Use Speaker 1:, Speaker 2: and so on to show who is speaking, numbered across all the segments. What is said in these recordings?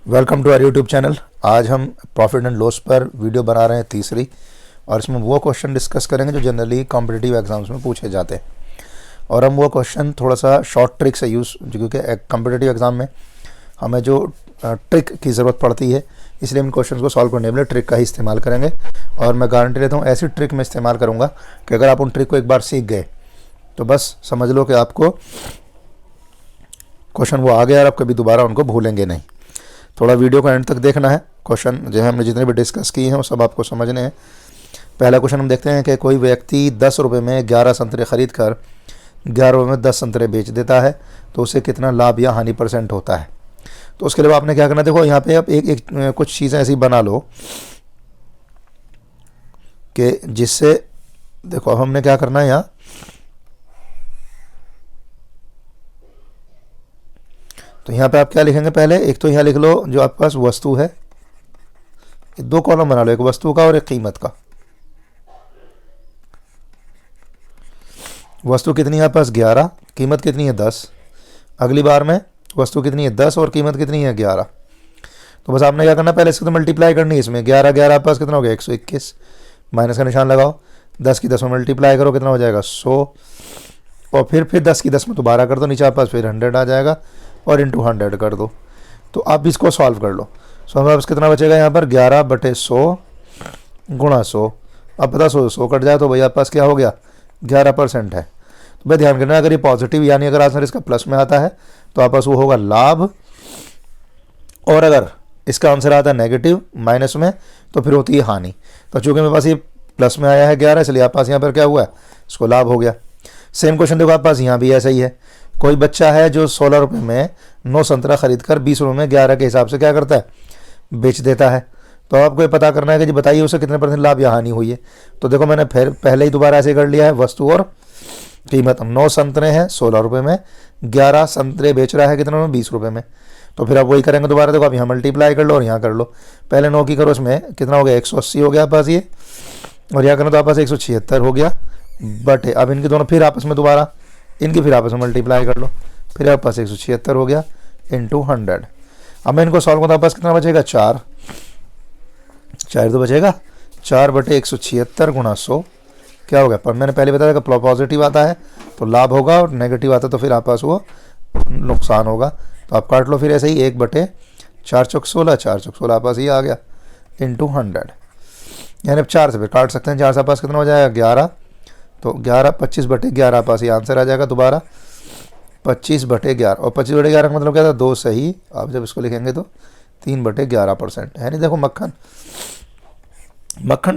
Speaker 1: Welcome to our YouTube channel. आज हम profit and loss पर वीडियो बना रहे हैं तीसरी, और इसमें वो क्वेश्चन डिस्कस करेंगे जो जनरली कॉम्पिटिटिव एग्जाम्स में पूछे जाते हैं। और हम वो क्वेश्चन थोड़ा सा शॉर्ट ट्रिक से यूज़, क्योंकि कॉम्पिटिटिव एग्ज़ाम में हमें जो ट्रिक की ज़रूरत पड़ती है, इसलिए हम क्वेश्चन को सॉल्व करने के लिए ट्रिक का ही इस्तेमाल करेंगे। और मैं गारंटी लेता हूँ ऐसी ट्रिक में इस्तेमाल करूँगा कि अगर आप उन ट्रिक को एक बार सीख गए तो बस समझ लो कि आपको क्वेश्चन वो आ गया और आप कभी दोबारा उनको भूलेंगे नहीं। थोड़ा वीडियो का एंड तक देखना है। क्वेश्चन जो है हमने जितने भी डिस्कस किए हैं वो सब आपको समझने हैं। पहला क्वेश्चन हम देखते हैं कि कोई व्यक्ति 10 रुपये में 11 संतरे खरीद कर 11 रुपये में 10 संतरे बेच देता है, तो उसे कितना लाभ या हानि % होता है। तो उसके लिए आपने क्या करना है, देखो यहाँ पे आप एक कुछ चीज़ें ऐसी बना लो कि जिससे, देखो अब हमने क्या करना है यहाँ, तो यहाँ पे आप क्या लिखेंगे, पहले एक तो यहाँ लिख लो जो आपके पास वस्तु है, 2 कॉलम बना लो, एक वस्तु का और एक कीमत का। वस्तु कितनी है आपके पास 11, कीमत कितनी है 10। अगली बार में वस्तु कितनी है 10 और कीमत कितनी है 11। तो बस आपने क्या करना, पहले इसको तो मल्टीप्लाई करनी है। इसमें 11 11 आपके पास कितना हो गया 121, माइनस का निशान लगाओ, 10 की 10 में मल्टीप्लाई करो, कितना हो जाएगा 100, और फिर 10 की 10 में दोबारा कर दो, नीचे आपके पास फिर 100 आ जाएगा और इंटू 100 कर दो। तो आप इसको सॉल्व कर लो। सो हमारे पास कितना बचेगा यहाँ पर 11/100 गुणा 100। अब पता 100 कट जाए तो भैया आपके पास क्या हो गया 11% है। तो भाई ध्यान करना, अगर ये पॉजिटिव यानी अगर आंसर इसका प्लस में आता है तो आपके पास वो होगा लाभ, और अगर इसका आंसर आता है नेगेटिव माइनस में तो फिर होती है हानि। तो चूंकि मेरे पास ये प्लस में आया है 11, इसलिए आपके पास यहाँ पर क्या हुआ है, इसको लाभ हो गया। सेम क्वेश्चन देखो आपके पास यहाँ भी ऐसा ही है। कोई बच्चा है जो 16 रुपये में 9 संतरा खरीद कर 20 रुपये में 11 के हिसाब से क्या करता है, बेच देता है। तो आपको ये पता करना है कि जी बताइए उसे कितने % लाभ या हानि हुई है। तो देखो मैंने फिर पहले ही दोबारा ऐसे कर लिया है, वस्तु और कीमत। 9 संतरे हैं 16 रुपये में, 11 संतरे बेच रहा है कितने में 20 रुपये में। तो फिर आप वही करेंगे दोबारा, देखो आप यहाँ मल्टीप्लाई कर लो और यहाँ कर लो। पहले 9 की करो, इसमें कितना हो गया 180 हो गया आपके पास ये, और यहाँ करो तो आपके पास 176 हो गया बटे, अब इनके दोनों फिर आपस में दोबारा इनकी फिर आपस में मल्टीप्लाई कर लो, फिर आपके पास 176 हो गया इंटू 100। अब मैं इनको सॉल्व करूँ तो आपके पास कितना बचेगा 4 तो बचेगा 4/176 गुणा 100 क्या होगा। पर मैंने पहले बताया कि पॉजिटिव आता है तो लाभ होगा और नेगेटिव आता है तो फिर आपके पास वो नुकसान होगा। तो आप काट लो फिर ऐसे ही 1/4 चौक 16, 4 चौक 16 आपके पास ये आ गया इंटू 100। यानी अब 4 से फिर काट सकते हैं, 4 से पास कितना हो जाएगा 11, तो 11 25/11 पास ये आंसर आ जाएगा दोबारा 25/11, और 25/11 का मतलब क्या था 2 सही। आप जब इसको लिखेंगे तो 3/11% है। नहीं देखो मक्खन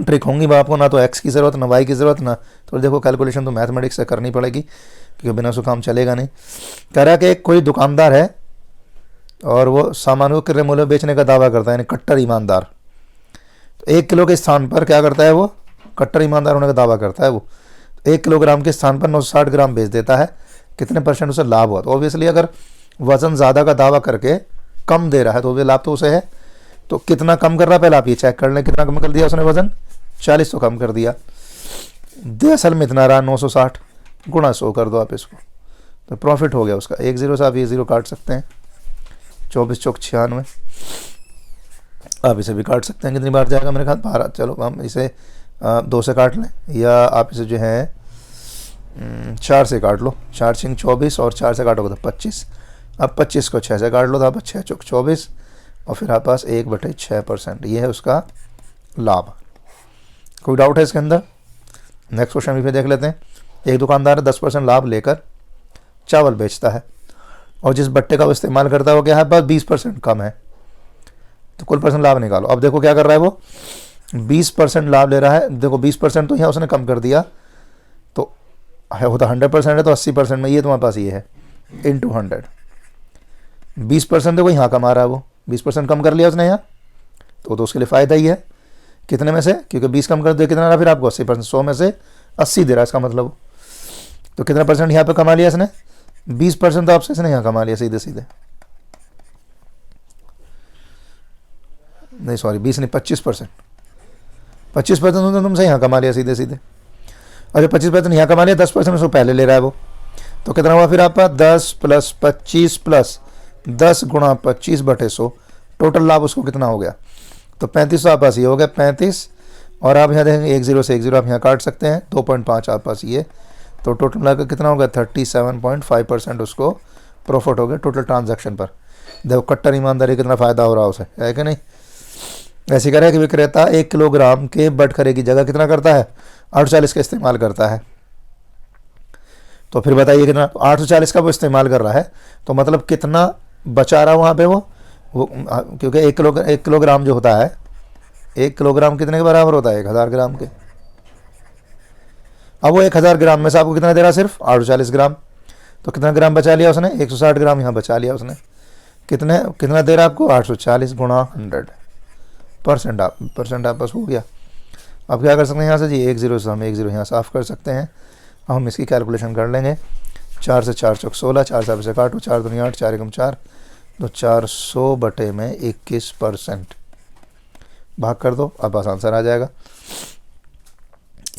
Speaker 1: ट्रिक होंगी, आपको ना तो एक्स की ज़रूरत ना वाई की ज़रूरत ना, तो देखो कैलकुलेशन तो मैथमेटिक्स से करनी पड़ेगी क्योंकि बिना उसको काम चलेगा नहीं। कह रहा है कि कोई दुकानदार है और वो सामान को क्रय मूल्य बेचने का दावा करता है, यानी कट्टर ईमानदार। तो 1 किलो के स्थान पर क्या करता है, वो कट्टर ईमानदार होने का दावा करता है। वो 1 किलोग्राम के स्थान पर 960 ग्राम बेच देता है, कितने % उसे लाभ हुआ। तो ऑब्वियसली अगर वज़न ज़्यादा का दावा करके कम दे रहा है तो लाभ तो उसे है। तो कितना कम कर रहा है पहले आप ये चेक कर लें, कितना कम कर दिया उसने वज़न 40 तो कम कर दिया, असल में इतना रहा 960 गुणा 100 कर दो आप इसको, तो प्रॉफिट हो गया उसका। 1 0 से आप ये 0 काट सकते हैं, 24 चौक 96, आप इसे भी काट सकते हैं। कितनी बार जाएगा मेरे ख्याल 12। चलो हम इसे 2 से काट लें, या आप इसे जो है 4 से काट लो, 4 6 24 और 4 से काटोगे तो 25। अब 25 को 6 से काट लो तो आप 6 चौक 24, और फिर आपके पास 1/6%, ये है उसका लाभ। कोई डाउट है इसके अंदर? नेक्स्ट क्वेश्चन भी देख लेते हैं। एक दुकानदार 10% लाभ लेकर चावल बेचता है, और जिस बट्टे का वो इस्तेमाल करता है वो क्या है, बस 20% कम है, तो कुल % लाभ निकालो। अब देखो क्या कर रहा है वो 20% लाभ ले रहा है। देखो 20% तो यहाँ उसने कम कर दिया, तो है होता 100% है, तो 80% में ये तुम्हारे पास ये है इंटू 100। 20% देखो यहाँ कमा रहा है वो, 20% कम कर लिया उसने यहाँ, तो उसके लिए फ़ायदा ही है। कितने में से, क्योंकि 20 कम कर दे कितना रहा फिर आपको 80%, 100 में से 80 दे रहा है इसका मतलब। तो कितना % यहाँ पे कमा लिया इसने, 20% तो आपसे इसने यहाँ कमा लिया सीधे सीधे, नहीं सॉरी 20 नहीं 25%, 25% तो तुमसे यहाँ कमा लिया सीधे सीधे। अच्छा 25% यहाँ कमा लिया, 10% उसको पहले ले रहा है वो, तो कितना हुआ फिर आपका 10 + 25 + 10 गुणा 25/100 टोटल लाभ उसको कितना हो गया, तो 3500 आपके पास ये हो गया 35, और आप यहाँ देखेंगे 10 से 10 आप यहाँ काट सकते हैं, 2.5 आपके पास ये, तो टोटल मिलाकर कितना हो गया 37.5% उसको प्रॉफिट हो गया टोटल ट्रांजैक्शन पर। देखो कट्टर ईमानदारी कितना फ़ायदा हो रहा है उसे, है कि नहीं। ऐसे कह रहा है कि विक्रेता 1 किलोग्राम के बटखरे की जगह कितना करता है 840 का इस्तेमाल करता है। तो फिर बताइए कितना 840 का वो इस्तेमाल कर रहा है, तो मतलब कितना बचा रहा वहाँ पे वो क्योंकि 1 किलोग्राम जो होता है 1 किलोग्राम कितने के बराबर होता है 1000 ग्राम के। अब वो 1000 ग्राम में से आपको कितना दे रहा है सिर्फ 840 ग्राम, तो कितना ग्राम बचा लिया उसने 160 ग्राम यहाँ बचा लिया उसने। कितना दे रहा है आपको 840 गुणा 100% आप बस हो गया। अब क्या कर सकते हैं यहाँ से जी 10 से हम 10 यहाँ साफ़ कर सकते हैं। अब हम इसकी कैलकुलेशन कर लेंगे, 4 से 4 चौक 16, 4 से से काटो, 4 दूनी 8, 4 एकम 4, तो 400 बटे में 21% भाग कर दो, अब पास आंसर आ जाएगा।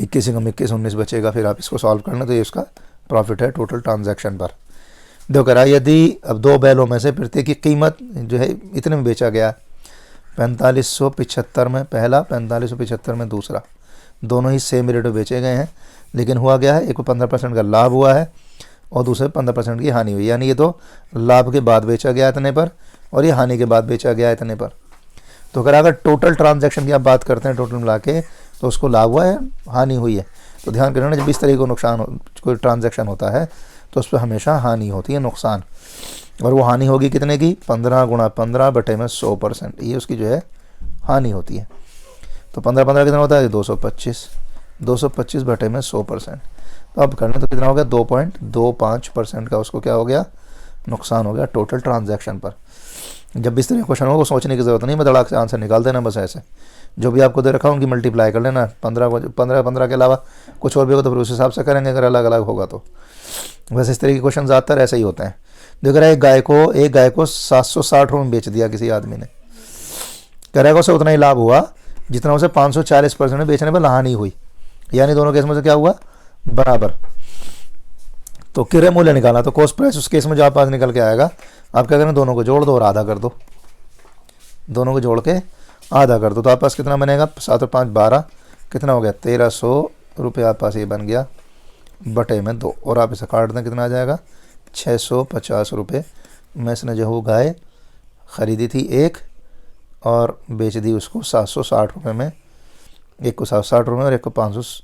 Speaker 1: 21 एकम 21 19 बचेगा। फिर आप इसको सॉल्व करना, तो ये उसका प्रॉफिट है टोटल ट्रांजैक्शन पर। देखो करा यदि अब 2 बैलों में से प्रत्येक की कीमत जो है इतने में बेचा गया, 4575 में पहला, 4575 में दूसरा, दोनों ही सेम रेट में बेचे गए हैं, लेकिन हुआ क्या है एक को 15% का लाभ हुआ है और दूसरे 15% की हानि हुई, यानी ये तो लाभ के बाद बेचा गया इतने पर और ये हानि के बाद बेचा गया इतने पर। तो अगर टोटल ट्रांजैक्शन की आप बात करते हैं टोटल मिला के, तो उसको लाभ हुआ है हानि हुई है। तो ध्यान करना जब इस तरीके को कोई ट्रांजैक्शन होता है तो उस पर हमेशा हानि होती है, नुकसान, और वो हानि होगी कितने की 15 गुणा 15 बटे में 100%, ये उसकी जो है हानि होती है। तो 15 कितना होता है 225 बटे में 100%, तो अब करना तो कितना हो गया 2.25% का उसको क्या हो गया नुकसान हो गया टोटल ट्रांजैक्शन पर। जब इस तरह क्वेश्चन हो वो सोचने की ज़रूरत नहीं, धड़ाक से आंसर निकाल देना बस ऐसे, जो भी आपको दे रखा उनकी मल्टीप्लाई कर लेना, 15 के अलावा कुछ और भी होगा तो फिर उस हिसाब से करेंगे अगर अलग अलग होगा तो। बस इस तरह के क्वेश्चन ज़्यादातर ऐसे ही होते हैं। देख रहा है एक गाय को 760 रुपये में बेच दिया किसी आदमी ने, कह रहा है उसे उतना ही लाभ हुआ जितना उसे 540% में बेचने पर हानि हुई, यानी दोनों केस में से क्या हुआ बराबर। तो क्रय मूल्य निकाला, तो कॉस्ट प्राइस उस केस में जो आप पास निकल के आएगा, आप क्या करें दोनों को जोड़ दो और आधा कर दो, दोनों को जोड़ के आधा कर दो, तो आप पास कितना बनेगा 7 और 5 12, कितना हो गया 1300 रुपये आप पास ये बन गया बटे में 2, और आप इसे काट दें कितना आ जाएगा 650 रुपये में इसने जो हो गाय ख़रीदी थी एक और बेच दी उसको 760 रुपये में, एक को 760 रुपये और एक को 500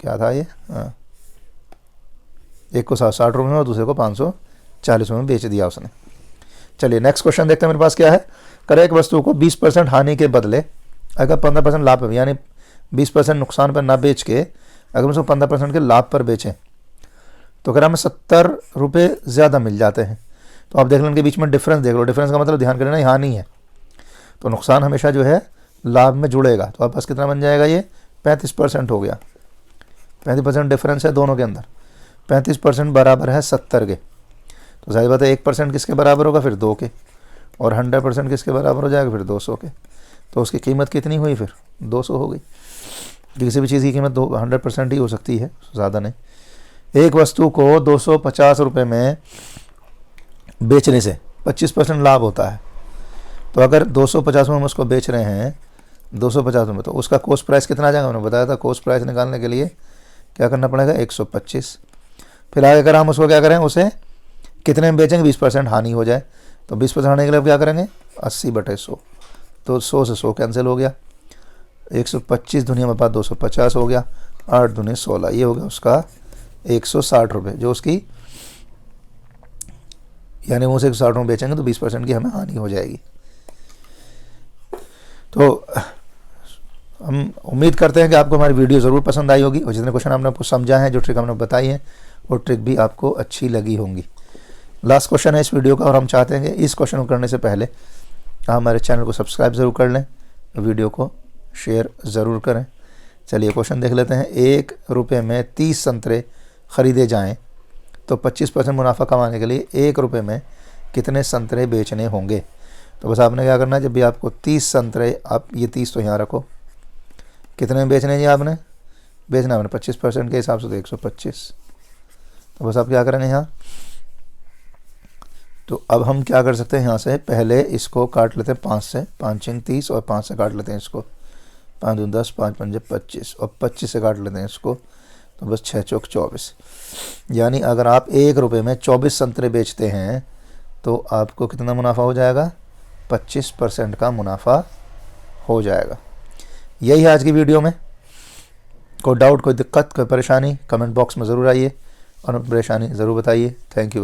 Speaker 1: क्या था ये, हाँ एक को 760 रुपये में और दूसरे को 540 रुपये में बेच दिया उसने। चलिए नेक्स्ट क्वेश्चन देखते हैं मेरे पास क्या है। करे एक वस्तु को 20% हानि के बदले अगर 15% लाभ पर, यानी 20% नुकसान पर ना बेच के अगर उसको 15% के लाभ पर बेचें तो अगर हमें 70 रुपये ज़्यादा मिल जाते हैं। तो आप देख लो उनके बीच में डिफरेंस देख लो, डिफरेंस का मतलब ध्यान करना हानि है, तो नुकसान हमेशा जो है लाभ में जुड़ेगा। तो आप पास कितना बन जाएगा ये 35% हो गया, 35% डिफरेंस है दोनों के अंदर, 35% बराबर है 70 के, तो जाहिर बात है 1% किसके बराबर होगा फिर 2 के, और 100% किसके बराबर हो जाएगा फिर 200 के। तो उसकी कीमत कितनी हुई फिर 200 हो गई। किसी भी चीज़ की कीमत 100% ही हो सकती है, ज़्यादा नहीं। एक वस्तु को 250 रुपये में बेचने से 25% लाभ होता है, तो अगर 250 में हम उसको बेच रहे हैं 250 में, तो उसका कॉस्ट प्राइस कितना आ जाएगा, मैंने बताया था कॉस्ट प्राइस निकालने के लिए क्या करना पड़ेगा 125। फिर आगे अगर हम उसको क्या करें उसे कितने में बेचेंगे 20% हानि हो जाए, तो 20% हानि के लिए क्या करेंगे 80 बटे 100, तो 100 से 100 कैंसिल हो गया, 125 दुनिया में पास 250 हो गया, 8 दूनी 16, ये हो गया उसका 160 रुपये जो उसकी, यानी वो 160 रुपये बेचेंगे तो 20% की हमें हानि हो जाएगी। तो हम उम्मीद करते हैं कि आपको हमारी वीडियो ज़रूर पसंद आई होगी और जितने क्वेश्चन आपने आपको समझा है, जो ट्रिक हमने बताई है, वो ट्रिक भी आपको अच्छी लगी होंगी। लास्ट क्वेश्चन है इस वीडियो का और हम चाहते हैं कि इस क्वेश्चन को करने से पहले आप हमारे चैनल को सब्सक्राइब ज़रूर कर लें, वीडियो को शेयर ज़रूर करें। चलिए क्वेश्चन देख लेते हैं। 1 रुपये में 30 संतरे ख़रीदे जाएं तो 25% मुनाफा कमाने के लिए 1 रुपये में कितने संतरे बेचने होंगे। तो बस आपने क्या करना है, जब भी आपको 30 संतरे, आप ये 30 तो यहाँ रखो, कितने में बेचने हैं आपने, बेचना आपने 25% के हिसाब से तो 125। तो बस आप क्या करेंगे यहाँ तो अब हम क्या कर सकते हैं, यहाँ से पहले इसको काट लेते हैं 5 से, 5 × 30 और 5 से काट लेते हैं इसको, 5 × 10, 5 × 5 = 25 और 25 से काट लेते हैं इसको, तो बस 6 × 24। यानी अगर आप 1 रुपये में 24 संतरे बेचते हैं तो आपको कितना मुनाफा हो जाएगा, 25% का मुनाफा हो जाएगा। यही है आज की वीडियो में। कोई डाउट, कोई दिक्कत, कोई परेशानी, कमेंट बॉक्स में ज़रूर आइए और परेशानी ज़रूर बताइए। Thank you.